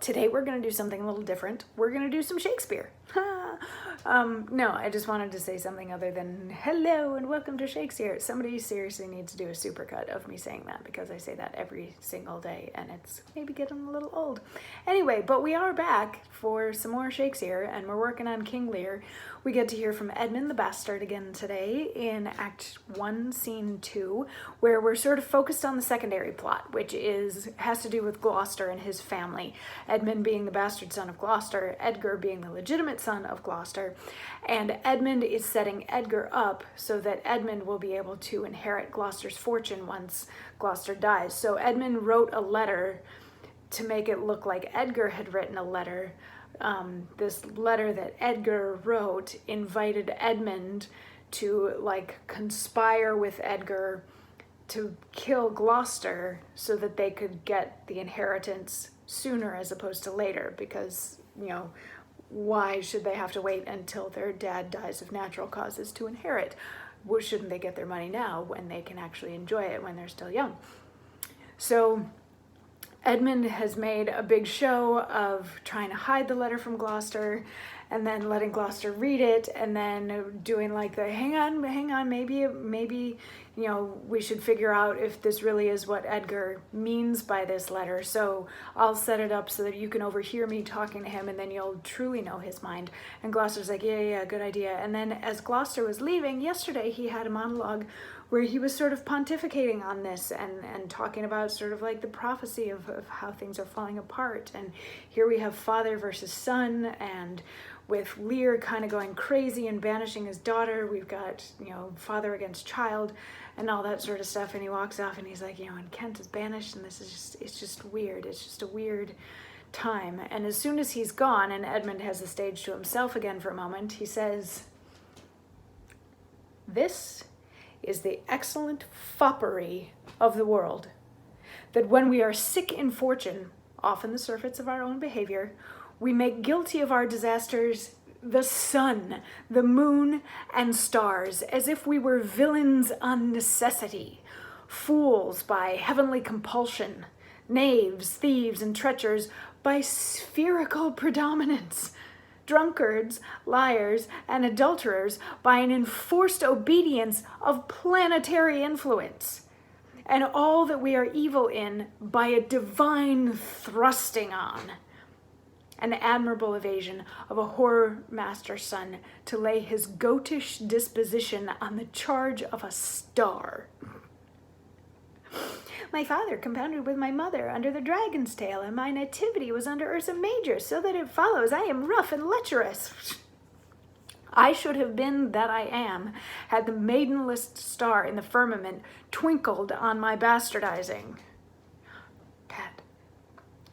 today we're going to do something a little different. We're going to do some Shakespeare. No, I just wanted to say something other than hello and welcome to Shakesyear. Somebody seriously needs to do a supercut of me saying that, because I say that every single day and it's maybe getting a little old. Anyway, but we are back for some more Shakesyear and we're working on King Lear. We get to hear from Edmund the Bastard again today in Act 1, Scene 2, where we're sort of focused on the secondary plot, which has to do with Gloucester and his family. Edmund being the bastard son of Gloucester, Edgar being the legitimate son of Gloucester, and Edmund is setting Edgar up so that Edmund will be able to inherit Gloucester's fortune once Gloucester dies. So Edmund wrote a letter to make it look like Edgar had written a letter. This letter that Edgar wrote invited Edmund to conspire with Edgar to kill Gloucester so that they could get the inheritance sooner as opposed to later, because, why should they have to wait until their dad dies of natural causes to inherit? Well, shouldn't they get their money now when they can actually enjoy it when they're still young? So Edmund has made a big show of trying to hide the letter from Gloucester and then letting Gloucester read it and then doing hang on, maybe, we should figure out if this really is what Edgar means by this letter. So I'll set it up so that you can overhear me talking to him and then you'll truly know his mind. And Gloucester's like, yeah, good idea. And then as Gloucester was leaving yesterday, he had a monologue where he was sort of pontificating on this and talking about sort of the prophecy of how things are falling apart. And here we have father versus son, and with Lear kind of going crazy and banishing his daughter, we've got, father against child and all that sort of stuff. And he walks off and he's like, and Kent is banished and it's just weird. It's just a weird time. And as soon as he's gone and Edmund has the stage to himself again for a moment, he says, "This is the excellent foppery of the world, that when we are sick in fortune, often the surfeits of our own behavior, we make guilty of our disasters the sun, the moon, and stars, as if we were villains on necessity, fools by heavenly compulsion, knaves, thieves, and treachers by spherical predominance, drunkards, liars, and adulterers by an enforced obedience of planetary influence, and all that we are evil in by a divine thrusting on, an admirable evasion of a whore-master's son to lay his goatish disposition on the charge of a star. My father compounded with my mother under the dragon's tail, and my nativity was under Ursa Major, so that it follows I am rough and lecherous. I should have been that I am, had the maidenless star in the firmament twinkled on my bastardizing." Pat,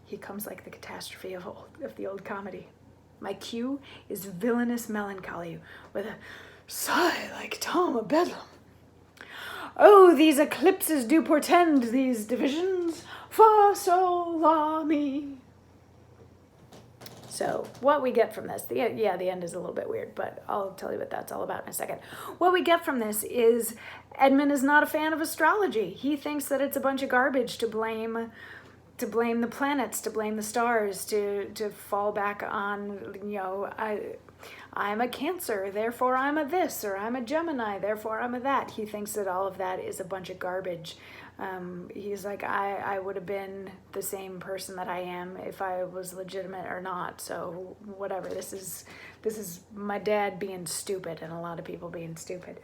he comes like the catastrophe of the old comedy. My cue is villainous melancholy, with a sigh like Tom of Bedlam. Oh, these eclipses do portend these divisions, fa sol la mi. So what we get from this, the end is a little bit weird, but I'll tell you what that's all about in a second. What we get from this is Edmund is not a fan of astrology. He thinks that it's a bunch of garbage to blame the planets, to blame the stars, to fall back on, I'm a Cancer, therefore I'm a this, or I'm a Gemini, therefore I'm a that. He thinks that all of that is a bunch of garbage. He's like, I would have been the same person that I am if I was legitimate or not. So whatever, this is my dad being stupid and a lot of people being stupid.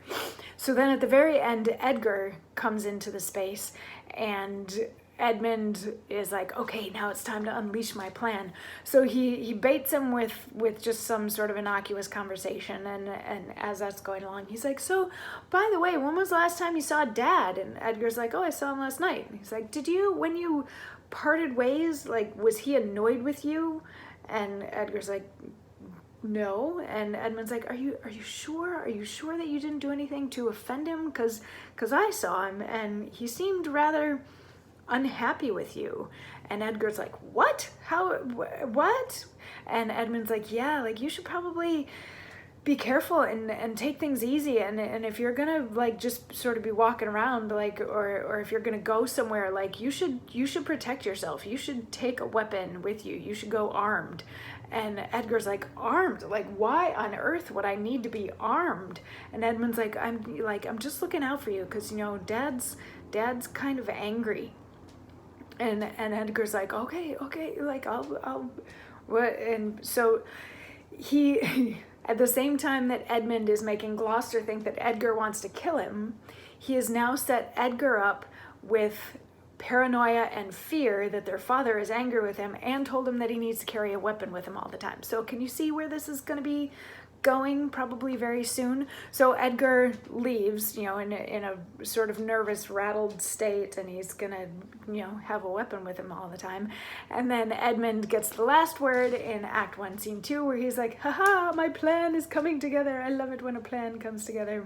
So then at the very end, Edgar comes into the space and Edmund is like, okay, now it's time to unleash my plan. So he baits him with just some sort of innocuous conversation, and as that's going along, he's like, so, by the way, when was the last time you saw Dad? And Edgar's like, oh, I saw him last night. And he's like, when you parted ways, was he annoyed with you? And Edgar's like, no. And Edmund's like, are you sure? Are you sure that you didn't do anything to offend him? Because I saw him, and he seemed rather unhappy with you. And Edgar's like, what? How? What? And Edmund's like, yeah, you should probably be careful and take things easy, and if you're gonna like just sort of be walking around like or if you're gonna go somewhere, like you should protect yourself. You should take a weapon with you. You should go armed. And Edgar's like, armed? Like, why on earth would I need to be armed? And Edmund's like, I'm just looking out for you because, you know, dad's kind of angry. And Edgar's like, okay, like I'll what? And so he at the same time that Edmund is making Gloucester think that Edgar wants to kill him, he has now set Edgar up with paranoia and fear that their father is angry with him, and told him that he needs to carry a weapon with him all the time. So can you see where this is going to be going? Probably very soon. So Edgar leaves, you know, in a sort of nervous, rattled state, and he's gonna, you know, have a weapon with him all the time. And then Edmund gets the last word in Act 1, Scene 2, where he's like, haha, my plan is coming together. I love it when a plan comes together.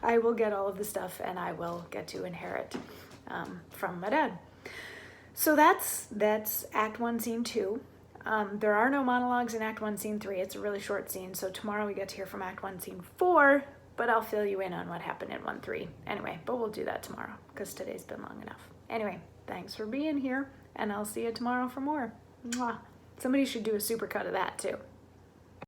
I will get all of the stuff, and I will get to inherit from my dad. So that's Act 1, Scene 2. There are no monologues in Act 1, Scene 3. It's a really short scene, so tomorrow we get to hear from Act 1, Scene 4, but I'll fill you in on what happened in 1, 3. Anyway, but we'll do that tomorrow, because today's been long enough. Anyway, thanks for being here, and I'll see you tomorrow for more. Mwah. Somebody should do a supercut of that, too.